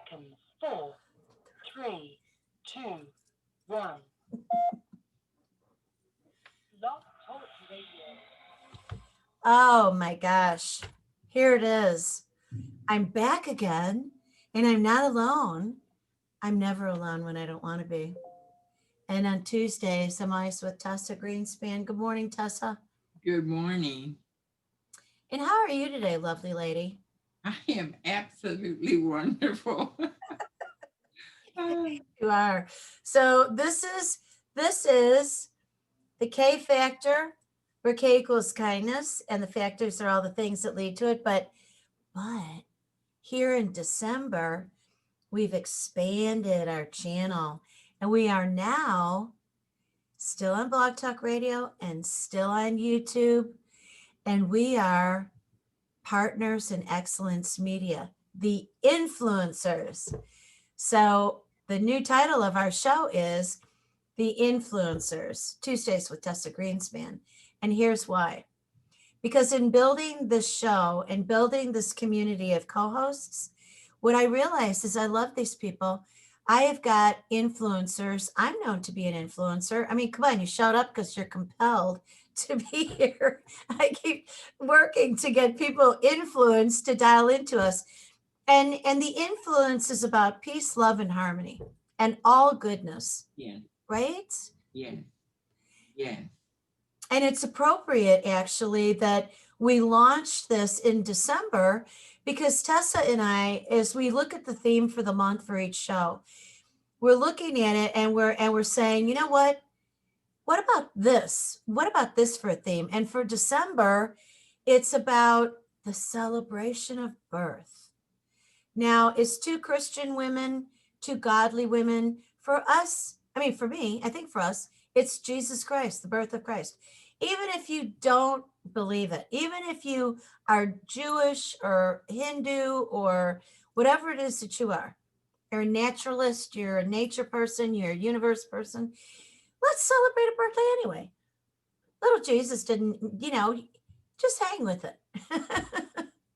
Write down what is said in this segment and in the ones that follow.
seconds. 4, 3, 2, 1. Love Talk Radio. Oh my gosh. Here it is. I'm back again and I'm not alone. I'm never alone when I don't want to be. And on Tuesdays, I'm always with Tessa Greenspan. Good morning, Tessa. Good morning. And how are you today, lovely lady? I am absolutely wonderful. You are. So this is the K factor, where K equals kindness, and the factors are all the things that lead to it. But here in December, we've expanded our channel, and we are now still on Blog Talk Radio and still on YouTube, and we are Partners in Excellence Media, the influencers. So the new title of our show is The Influencers, Tuesdays with Tessa Greenspan. And here's why. Because in building this show and building this community of co-hosts, what I realized is I love these people. I have got influencers. I'm known to be an influencer. I mean, come on, you showed up because you're compelled to be here. I keep working to get people influenced to dial into us. And the influence is about peace, love, and harmony and all goodness, Yeah, right? yeah, yeah. And it's appropriate, actually, that we launched this in December because Tessa and I, as we look at the theme for the month for each show, we're looking at it and we're saying, you know what? What about this? What about this for a theme? And for December, it's about the celebration of birth. Now, it's two Christian women, two godly women. For us, I mean, for me, I think for us, it's Jesus Christ, the birth of Christ. Even if you don't believe it, even if you are Jewish or Hindu or whatever it is that you are, you're a naturalist, you're a nature person, you're a universe person, let's celebrate a birthday anyway. Little Jesus didn't, just hang with it.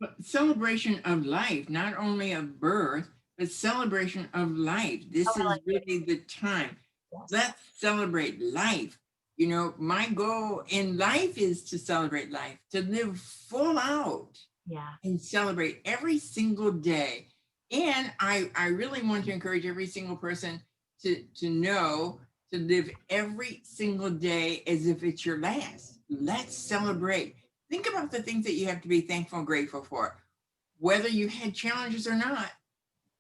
But celebration of life, not only of birth, but celebration of life. Oh, This I is like it. really the time. Yes. Let's celebrate life. You know, my goal in life is to celebrate life, to live full out Yeah. and celebrate every single day. And I really want to encourage every single person to know to live every single day as if it's your last. Let's celebrate. Think about the things that you have to be thankful and grateful for. Whether you had challenges or not,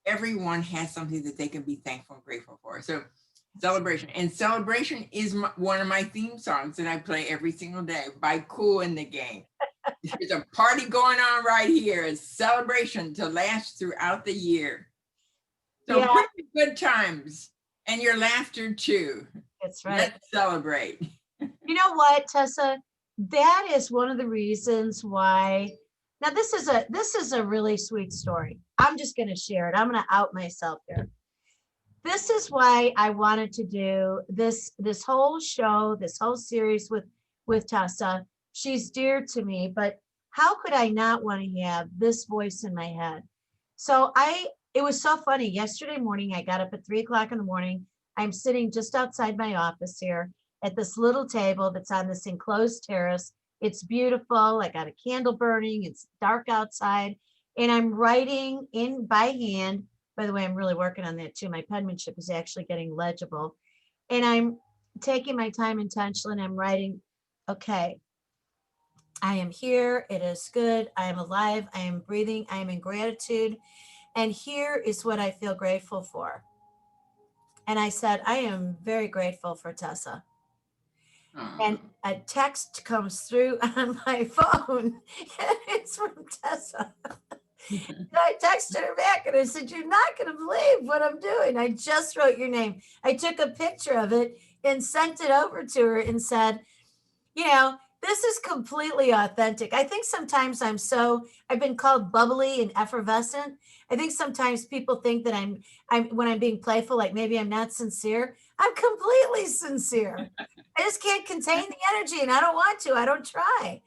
everyone has something that they can be thankful and grateful for. So celebration. And celebration is one of my theme songs that I play every single day by Cool in the Game. There's a party going on right here. A celebration to last throughout the year. So Yeah, bring your good times and your laughter too. that's right. Let's celebrate. You know what, Tessa? That is one of the reasons why. Now, this is a really sweet story. I'm just going to share it. I'm going to out myself here. This is why I wanted to do this whole show, this whole series with Tessa. She's dear to me, but how could I not want to have this voice in my head? So it was so funny. Yesterday morning, I got up at 3 o'clock in the morning. I'm sitting just outside my office here at this little table that's on this enclosed terrace. It's beautiful. I got a candle burning. It's dark outside. And I'm writing in by hand. By the way, I'm really working on that too. My penmanship is actually getting legible. And I'm taking my time intentionally and I'm writing, okay, I am here. It is good. I am alive. I am breathing. I am in gratitude. And here is what I feel grateful for. And I said, I am very grateful for Tessa. And a text comes through on my phone, and it's from Tessa. And I texted her back and I said, you're not going to believe what I'm doing. I just wrote your name. I took a picture of it and sent it over to her and said, this is completely authentic. I think sometimes I've been called bubbly and effervescent. I think sometimes people think that when I'm being playful, like maybe I'm not sincere. I'm completely sincere. I just can't contain the energy and I don't want to. I don't try.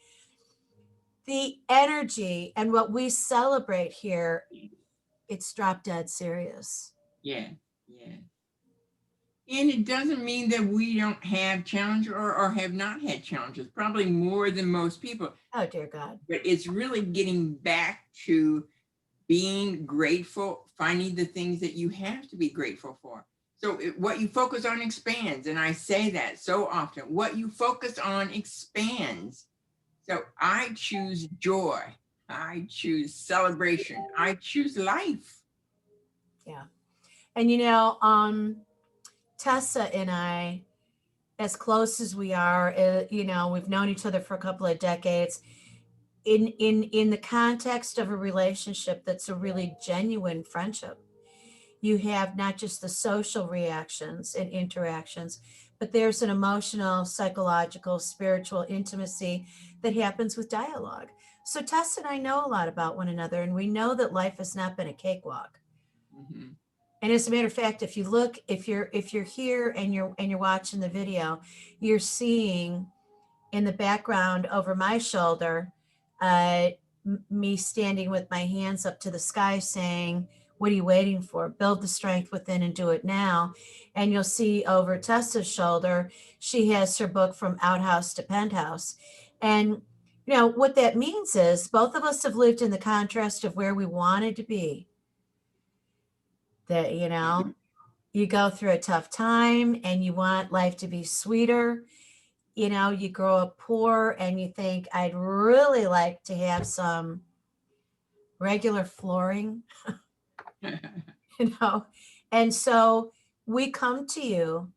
The energy and what we celebrate here it's drop dead serious. Yeah, yeah. And it doesn't mean that we don't have challenges or have not had challenges, probably more than most people. Oh, dear God. But it's really getting back to being grateful, finding the things that you have to be grateful for. So what you focus on expands. And I say that so often, what you focus on expands. So I choose joy. I choose celebration. I choose life. Yeah. And Tessa and I, as close as we are, we've known each other for a couple of decades. In the context of a relationship that's a really genuine friendship, you have not just the social reactions and interactions, but there's an emotional, psychological, spiritual intimacy that happens with dialogue. So Tess and I know a lot about one another, and we know that life has not been a cakewalk. Mm-hmm. And as a matter of fact, if you're here and you're watching the video, you're seeing in the background over my shoulder, me standing with my hands up to the sky saying, what are you waiting for? Build the strength within and do it now. And you'll see over Tessa's shoulder, she has her book From Outhouse to Penthouse. And what that means is both of us have lived in the contrast of where we wanted to be. That, you go through a tough time and you want life to be sweeter. You grow up poor and you think, I'd really like to have some regular flooring, And so we come to you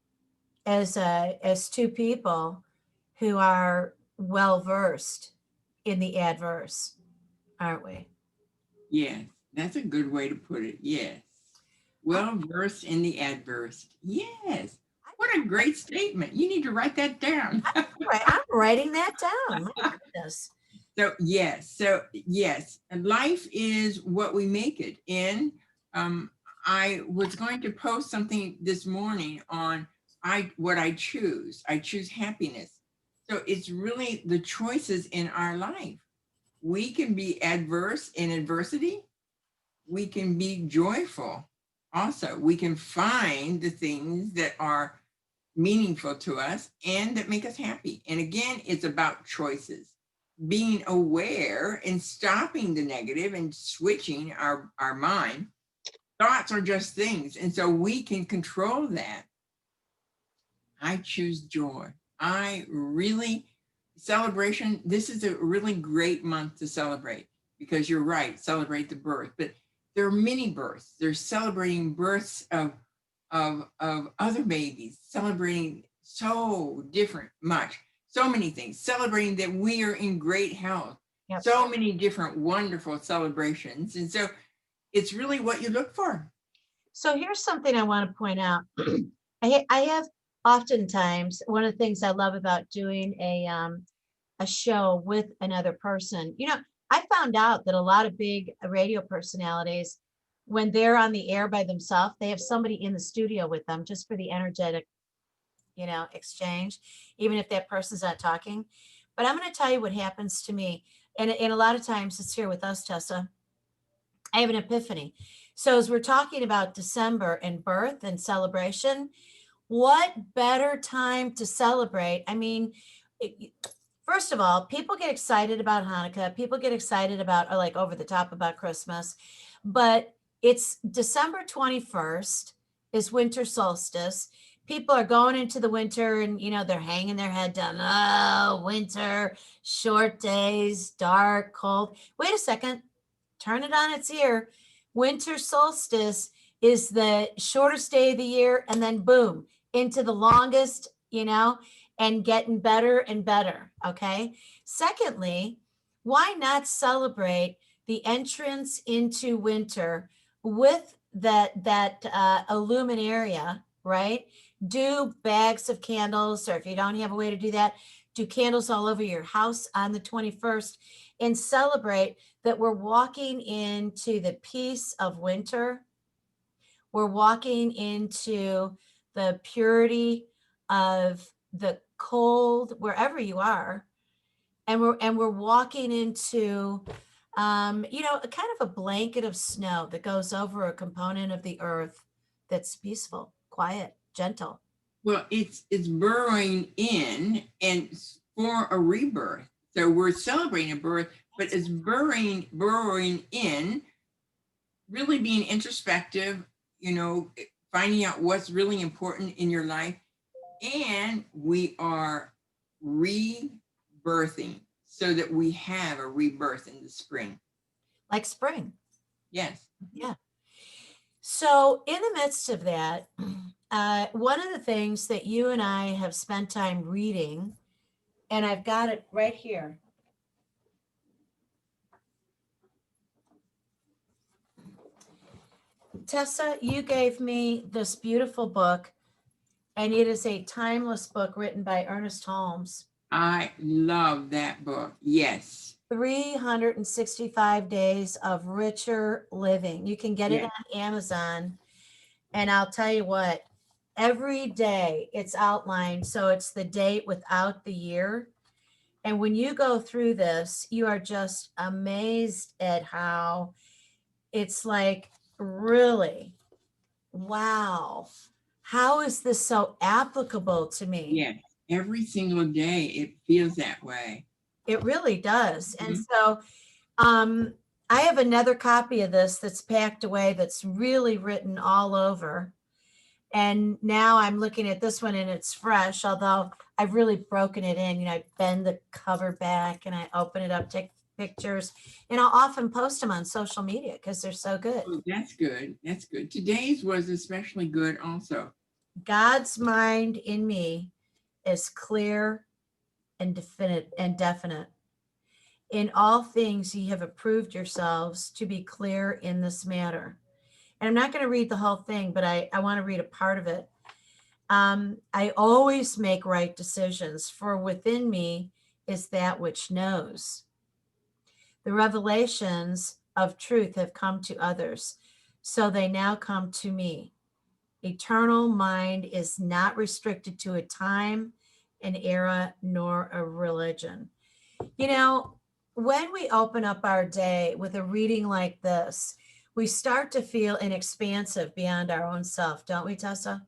as two people who are well versed in the adverse, aren't we? Yes, that's a good way to put it. Yes. Well versed in the adverse. Yes. What a great statement. You need to write that down. Right, I'm writing that down. My goodness. So yes, and life is what we make it. And I was going to post something this morning on what I choose. I choose happiness. So it's really the choices in our life. We can be adverse in adversity. We can be joyful. Also, we can find the things that are meaningful to us and that make us happy. And again, it's about choices, being aware and stopping the negative and switching our mind. Thoughts are just things. And so we can control that. I choose joy. Celebration, this is a really great month to celebrate because you're right, celebrate the birth, but there are many births. They're celebrating births of other babies, celebrating so many things, celebrating that we are in great health, Yep. So many different wonderful celebrations. And so it's really what you look for. So here's something I want to point out. I have oftentimes, one of the things I love about doing a show with another person, I found out that a lot of big radio personalities, when they're on the air by themselves, they have somebody in the studio with them just for the energetic, exchange, even if that person's not talking. But I'm going to tell you what happens to me. And a lot of times it's here with us, Tessa. I have an epiphany. So as we're talking about December and birth and celebration, what better time to celebrate? I mean, first of all, people get excited about Hanukkah. People get excited about, or like over the top about Christmas. But it's December 21st is winter solstice. People are going into the winter and, they're hanging their head down. Oh, winter, short days, dark, cold. Wait a second. Turn it on its ear. Winter solstice is the shortest day of the year. And then boom, into the longest, and getting better and better. Okay. Secondly, why not celebrate the entrance into winter with that illuminaria, right? Do bags of candles, or if you don't have a way to do that, do candles all over your house on the 21st and celebrate that we're walking into the peace of winter. We're walking into the purity of the cold, wherever you are. And we're walking into You know, a kind of a blanket of snow that goes over a component of the earth that's peaceful, quiet, gentle. Well, it's burrowing in and for a rebirth. So we're celebrating a birth, but it's burrowing in, really being introspective, finding out what's really important in your life. And we are rebirthing so that we have a rebirth in the spring. Like spring. Yes. Yeah. So in the midst of that, one of the things that you and I have spent time reading, and I've got it right here. Tessa, you gave me this beautiful book, and it is a timeless book written by Ernest Holmes. I love that book. Yes. 365 Days of Richer Living. You can get it Yeah. on Amazon. And I'll tell you what, every day it's outlined. So it's the date without the year. And when you go through this, you are just amazed at how it's like, really, wow, how is this so applicable to me? Yeah. Every single day it feels that way. It really does. And Mhm. so I have another copy of this that's packed away that's really written all over. And now I'm looking at this one and it's fresh, although I've really broken it in. You know, I bend the cover back and I open it up, take pictures, and I'll often post them on social media because they're so good. Oh, that's good. That's good. Today's was especially good also. God's mind in me is clear and definite. In all things ye have approved yourselves to be clear in this matter. And I'm not going to read the whole thing, but I want to read a part of it. I always make right decisions, for within me is that which knows. The revelations of truth have come to others, so they now come to me. Eternal mind is not restricted to a time, an era, nor a religion. You know, when we open up our day with a reading like this, we start to feel inexpansive beyond our own self, don't we, Tessa?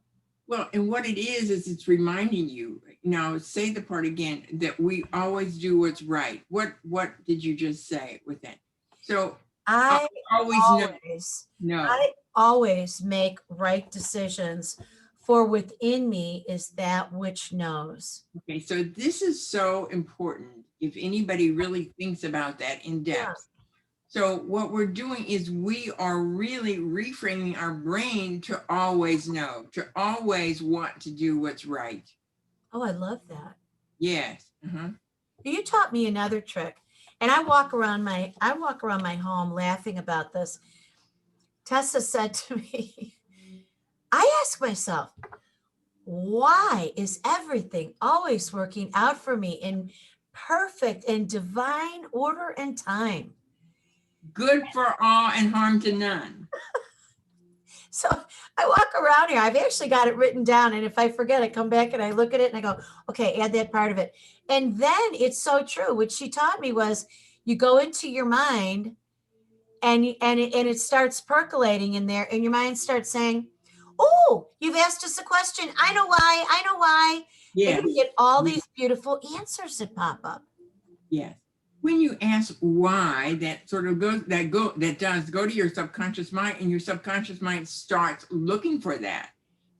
Well, and what it is it's reminding you. Now, say the part again, that we always do what's right. What did you just say with that? So I always know. I always make right decisions, for within me is that which knows. Okay, so this is so important if anybody really thinks about that in depth. Yeah. So what we're doing is we are really reframing our brain to always know, to always want to do what's right. Oh, I love that. Yes. Uh-huh. You taught me another trick, and I walk around my home laughing about this. Tessa said to me, I ask myself, why is everything always working out for me in perfect and divine order and time? Good for all and harm to none. So I walk around here. I've actually got it written down. And if I forget, I come back and I look at it and I go, okay, add that part of it. And then it's so true. What she taught me was you go into your mind and it starts percolating in there, and your mind starts saying, oh, you've asked us a question. I know why. Yes. And you get all these beautiful answers that pop up. Yes. When you ask why, that sort of does go to your subconscious mind, and your subconscious mind starts looking for that.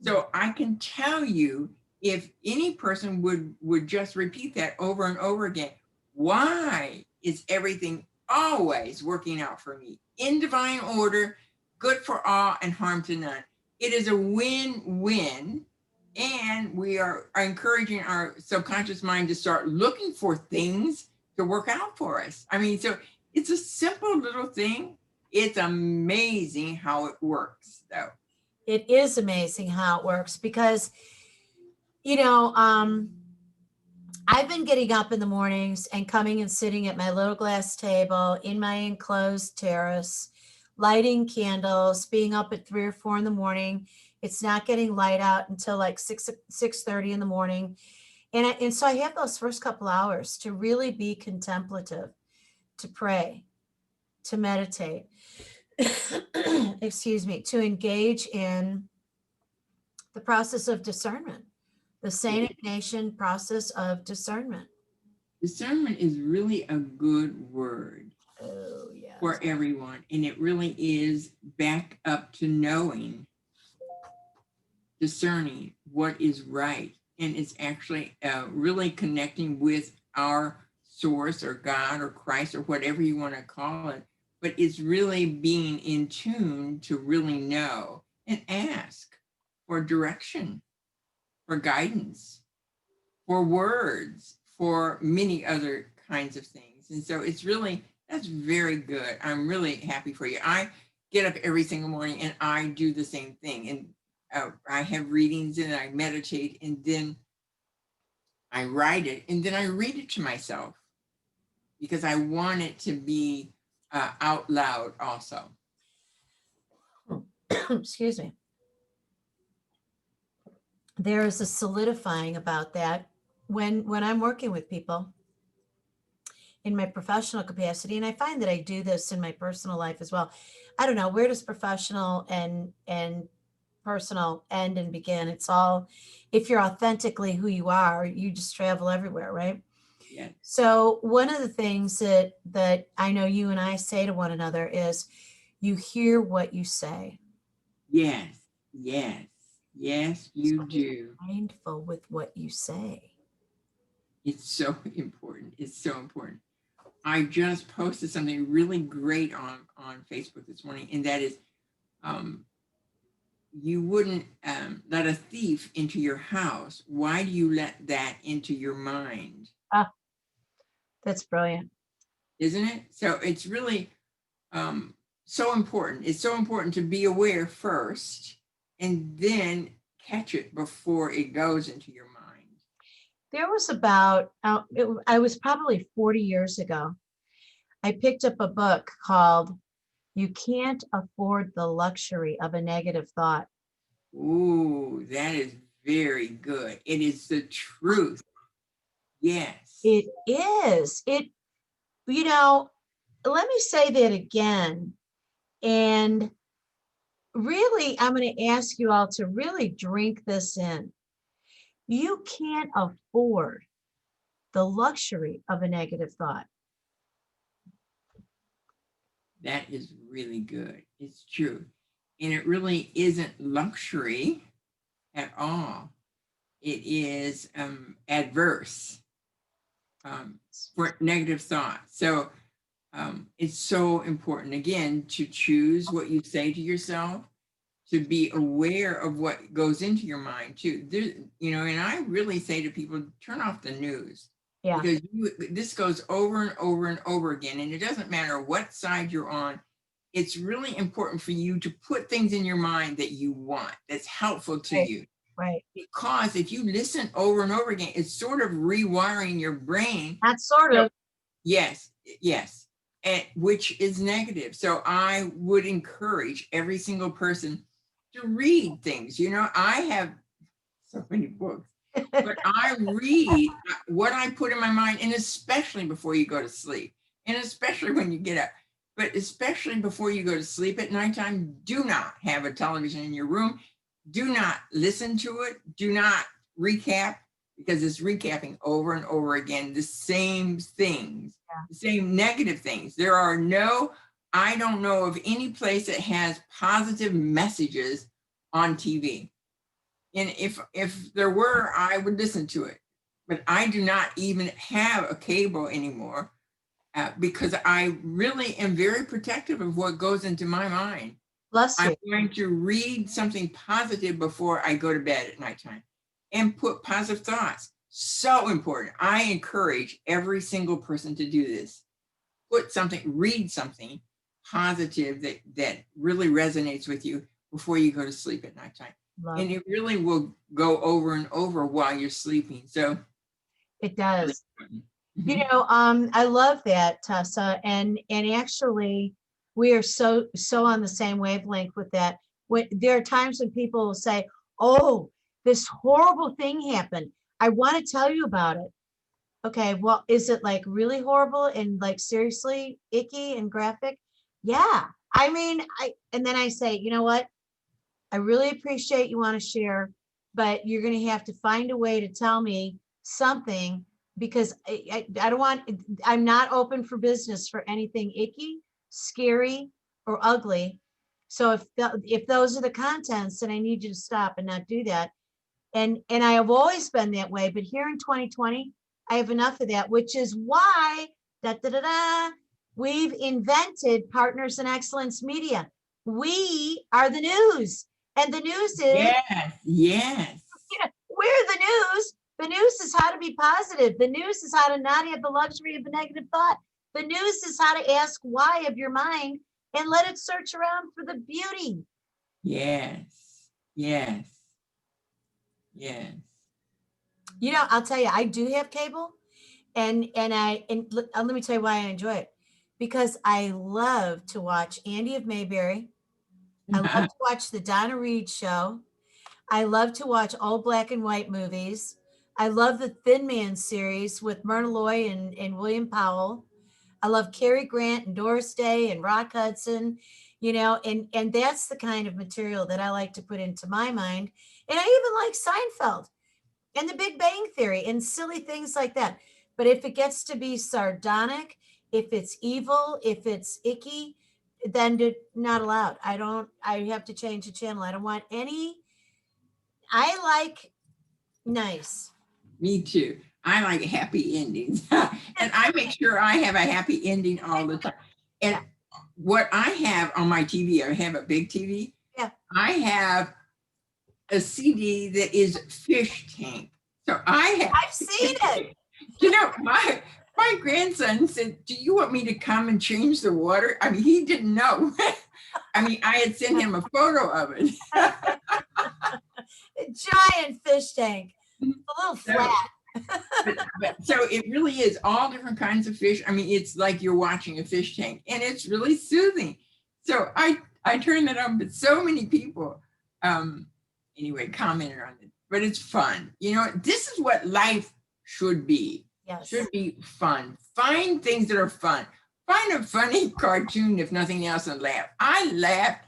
So I can tell you, if any person would just repeat that over and over again, why is everything always working out for me in divine order, good for all and harm to none? It is a win-win. And we are encouraging our subconscious mind to start looking for things to work out for us. I mean, so it's a simple little thing. It's amazing how it works, though. It is amazing how it works because, I've been getting up in the mornings and coming and sitting at my little glass table in my enclosed terrace, lighting candles, being up at 3 or 4 in the morning. It's not getting light out until like 6:30 in the morning. And so I have those first couple hours to really be contemplative, to pray, to meditate, excuse me, to engage in the process of discernment, the Saint Ignatian process of discernment. Discernment is really a good word Oh, yeah. for everyone. And it really is back up to knowing, discerning what is right. And it's actually really connecting with our source or God or Christ or whatever you want to call it. But it's really being in tune to really know and ask for direction, for guidance, for words, for many other kinds of things. And so it's really, that's very good. I'm really happy for you. I get up every single morning and I do the same thing. And I have readings and I meditate and then I write it and then I read it to myself because I want it to be out loud also. Excuse me. There is a solidifying about that when I'm working with people in my professional capacity, and I find that I do this in my personal life as well. I don't know, where does professional and personal end and begin? It's all, if you're authentically who you are, you just travel everywhere, right? Yeah. So one of the things that I know you and I say to one another is, you hear what you say. Yes, yes, yes, you do. Mindful with what you say. It's so important. It's so important. I just posted something really great on Facebook this morning, and that is, you wouldn't let a thief into your house. Why do you let that into your mind? Ah, that's brilliant. Isn't it? So it's really so important. It's so important to be aware first and then catch it before it goes into your mind. There was about, I was probably 40 years ago. I picked up a book called You Can't Afford the Luxury of a Negative Thought. Ooh, that is very good. It is the truth. Yes. It is. You know, let me say that again. And really, I'm going to ask you all to really drink this in. You can't afford the luxury of a negative thought. That is really good. It's true. And it really isn't luxury at all. It is adverse for negative thoughts. So it's so important, again, to choose what you say to yourself, to be aware of what goes into your mind too. There, you know, and I really say to people, turn off the news. Yeah. Because this goes over and over and over again. And it doesn't matter what side you're on. It's really important for you to put things in your mind that you want, that's helpful to Right. you. Right. Because if you listen over and over again, it's sort of rewiring your brain. That's sort of. Yes, yes. And which is negative. So I would encourage every single person to read things. You know, I have so many books, but I read what I put in my mind, and especially before you go to sleep, and especially when you get up, but especially before you go to sleep at nighttime, do not have a television in your room. Do not listen to it. Do not recap, because it's recapping over and over again the same things, the same negative things. There are I don't know of any place that has positive messages on TV. And if there were, I would listen to it. But I do not even have a cable anymore because I really am very protective of what goes into my mind. Bless you. I'm going to read something positive before I go to bed at nighttime and put positive thoughts. So important. I encourage every single person to do this. Read something positive that really resonates with you before you go to sleep at nighttime. Love. And it really will go over and over while you're sleeping. So It does. really, You know, I love that, Tessa, and actually, we are so on the same wavelength with that. When there are times when people will say, "Oh, this horrible thing happened. I want to tell you about it." Okay, well, is it like really horrible and like seriously icky and graphic? Yeah. I mean, and then I say, you know what? I really appreciate you want to share, but you're going to have to find a way to tell me something because I don't want, I'm not open for business for anything icky, scary, or ugly. So if those are the contents, then I need you to stop and not do that. And I have always been that way, but here in 2020, I have enough of that, which is why we've invented Partners in Excellence Media. We are the news, and the news is Yes, yes. we're the news. The news is how to be positive. The news is how to not have the luxury of a negative thought. The news is how to ask why of your mind and let it search around for the beauty. Yes, yes, yes. You know, I'll tell you, I do have cable, and let me tell you why I enjoy it, because I love to watch Andy of Mayberry. I love to watch the Donna Reed show. I love to watch old black and white movies. I love the Thin Man series with Myrna Loy and William Powell. I love Cary Grant and Doris Day and Rock Hudson, you know, and that's the kind of material that I like to put into my mind. And I even like Seinfeld and the Big Bang Theory and silly things like that. But if it gets to be sardonic, if it's evil, if it's icky, then not allowed. I have to change the channel. I don't want any, I like nice. Me too. I like happy endings. And I make sure I have a happy ending all the time. And what I have on my TV, I have a big TV. Yeah. I have a CD that is Fish Tank. So I've seen it. You know, my grandson said, "Do you want me to come and change the water?" I mean, he didn't know. I mean, I had sent him a photo of it. A giant fish tank. It's a little flat. So it really is all different kinds of fish. I mean, it's like you're watching a fish tank, and it's really soothing. So I turned it on, but so many people anyway commented on it. But it's fun. You know, this is what life should be. Yes. Should be fun. Find things that are fun. Find a funny cartoon, if nothing else, and laugh. I laughed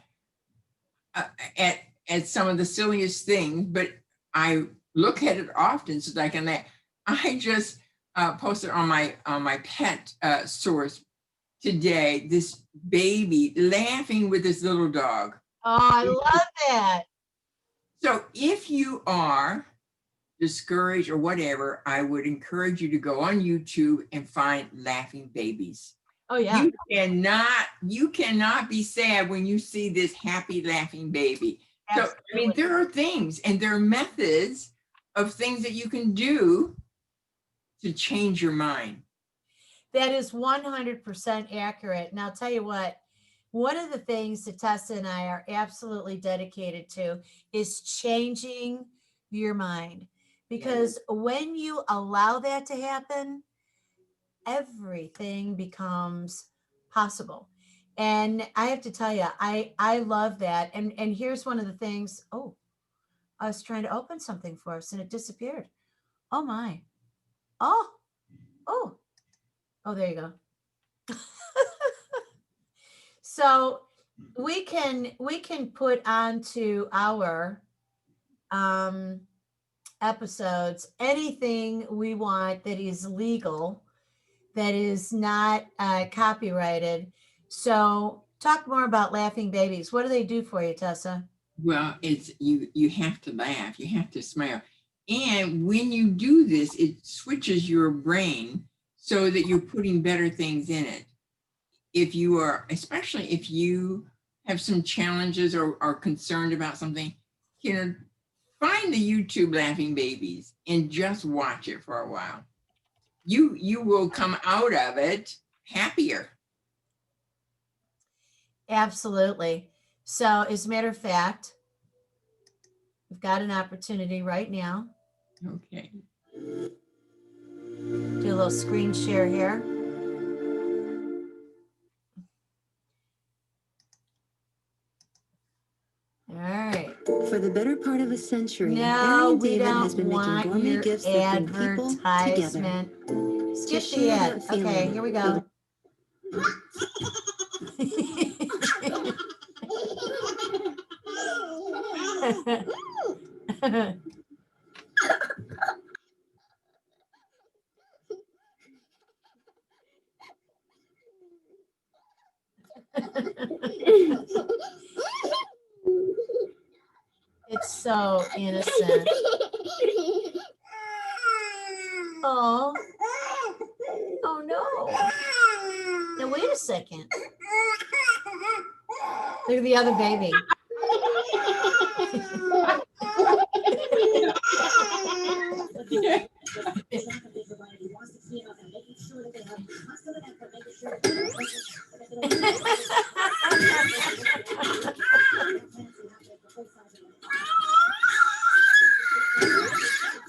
at some of the silliest things, but I look at it often so that I can laugh. I just posted on my pet source today this baby laughing with this little dog. Oh, I love that. So if you are discouraged or whatever, I would encourage you to go on YouTube and find laughing babies. Oh yeah. You cannot be sad when you see this happy laughing baby. Absolutely. So I mean, there are things and there are methods of things that you can do to change your mind. That is 100% accurate. And I'll tell you what, one of the things that Tessa and I are absolutely dedicated to is changing your mind. Because when you allow that to happen, everything becomes possible. And I have to tell you, I love that. And here's one of the things. Oh, I was trying to open something for us and it disappeared. Oh my. Oh, there you go. So we can put onto our episodes anything we want that is legal, that is not copyrighted. So talk more about laughing babies. What do they do for you, Tessa? Well, it's you have to laugh, you have to smile. And when you do this, it switches your brain so that you're putting better things in it. If you are, especially if you have some challenges or are concerned about something, you know, find the YouTube laughing babies and just watch it for a while. You will come out of it happier. Absolutely. So as a matter of fact, we've got an opportunity right now. Okay. Do a little screen share here. All right. For the better part of a century, No, Harry and we David don't has been making want gourmet your gifts that bring people together. advertisement. Skip the share ad. that feeling Okay, here we go. It's so innocent. Oh, oh no. Now wait a second. Look at the other baby.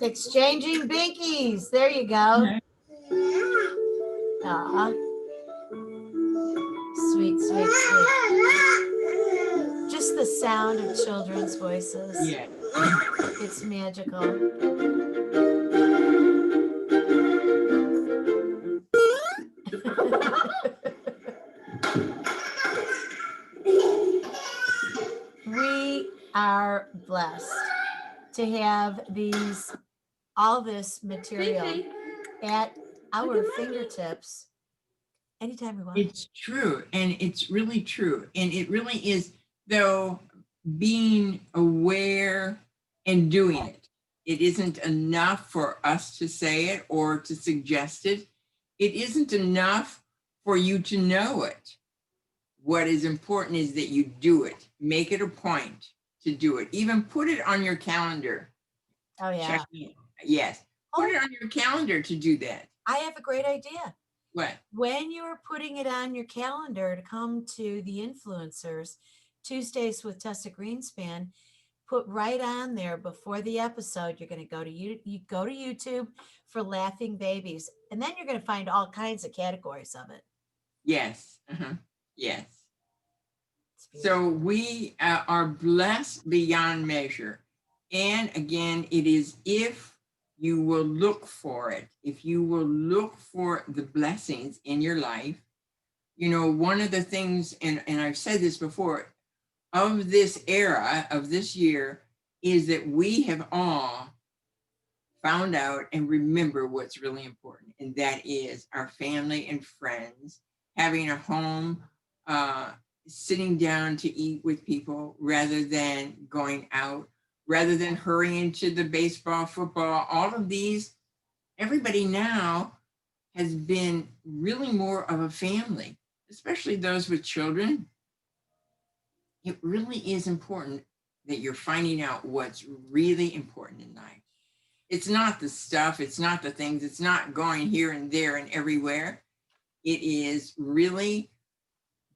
Exchanging binkies. There you go. Aw. Sweet, sweet, sweet. Just the sound of children's voices. Yeah. It's magical. We are blessed to have all this material at our fingertips anytime we want. It's true. And it's really true. And it really is, though, being aware and doing it. It isn't enough for us to say it or to suggest it. It isn't enough for you to know it. What is important is that you do it. Make it a point to do it. Even put it on your calendar. Oh, yeah. Check it. Yes. Put it on your calendar to do that. I have a great idea. What? When you're putting it on your calendar to come to the influencers, Tuesdays with Tessa Greenspan, put right on there before the episode, you're going to go to you go to YouTube for Laughing Babies, and then you're going to find all kinds of categories of it. Yes. Yes. So we are blessed beyond measure. And again, it is if you will look for it, if you will look for the blessings in your life. You know, one of the things, and I've said this before, of this era, of this year, is that we have all found out and remember what's really important. And that is our family and friends, having a home, sitting down to eat with people rather than going out, rather than hurrying to the baseball, football, all of these. Everybody now has been really more of a family, especially those with children. It really is important that you're finding out what's really important in life. It's not the stuff, it's not the things, it's not going here and there and everywhere. It is really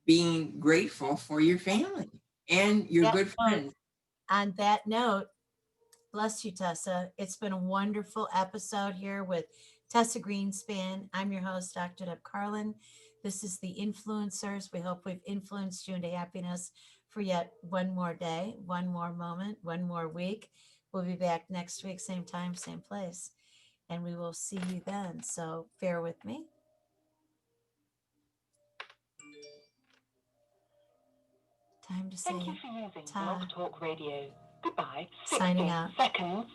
being grateful for your family and your good friends. On that note, bless you, Tessa. It's been a wonderful episode here with Tessa Greenspan. I'm your host, Dr. Deb Carlin. This is the Influencers. We hope we've influenced you into happiness for yet one more day, one more moment, one more week. We'll be back next week, same time, same place. And we will see you then. So bear with me. Time to say Thank you for using ta. Blog Talk Radio. Goodbye. Signing 60 out. seconds.